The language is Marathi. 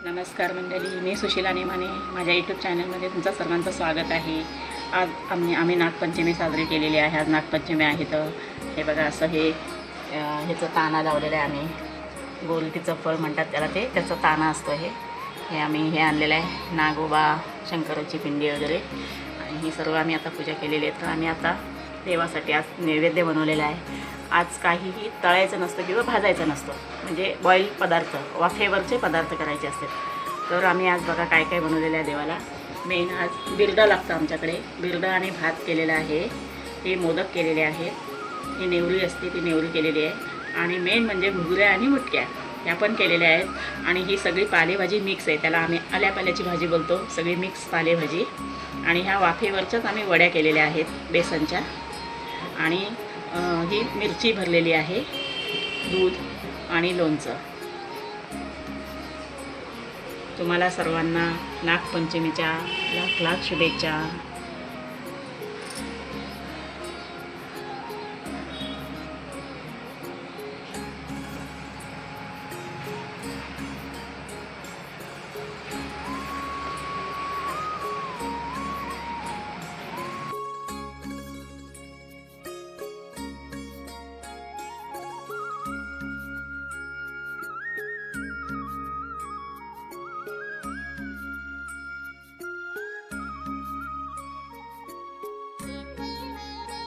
नमस्कार मंडळी, मी सुशीला नेमाने. माझ्या यूट्यूब चॅनलमध्ये तुमचं सर्वांचं स्वागत आहे. आज आम्ही नागपंचमी साजरी केलेली आहे. आज नागपंचमी आहे. तर हे बघा, असं ह्याचं ताना लावलेलं आहे. आम्ही गोलतीचं फळ म्हणतात त्याला, त्याचा ताना असतो. हे आम्ही आणलेलं आहे. नागोबा, शंकराची पिंडी वगैरे, आणि ही सर्व आम्ही आता पूजा केलेली आहे. तर आम्ही आता देवासाठी आज नैवेद्य बनवलेला आहे. आज काहीही तळायचं नसतं किंवा भाजायचं नसतं, म्हणजे बॉईल पदार्थ, वाफेवरचे पदार्थ करायचे असतात. तर आम्ही आज बघा काय काय बनवलेलं आहे देवाला. मेन आज बिरडं लागतं आमच्याकडे. बिरडं आणि भात केलेला आहे. हे मोदक केलेले आहेत. ही नेवरी असते, ती नेवरी केलेली आहे. आणि मेन म्हणजे घुगऱ्या आणि मुटक्या ह्या पण केलेल्या आहेत. आणि ही सगळी पालेभाजी मिक्स आहे, त्याला आम्ही आल्यापाल्याची भाजी बोलतो. सगळी मिक्स पालेभाजी. आणि ह्या वाफेवरच्याच आम्ही वड्या केलेल्या आहेत बेसनच्या. आणि ही मिरची भरलेली आहे, दूध आणि लोणचं. तुम्हाला सर्वांना नागपंचमीच्या लाख लाख शुभेच्छा.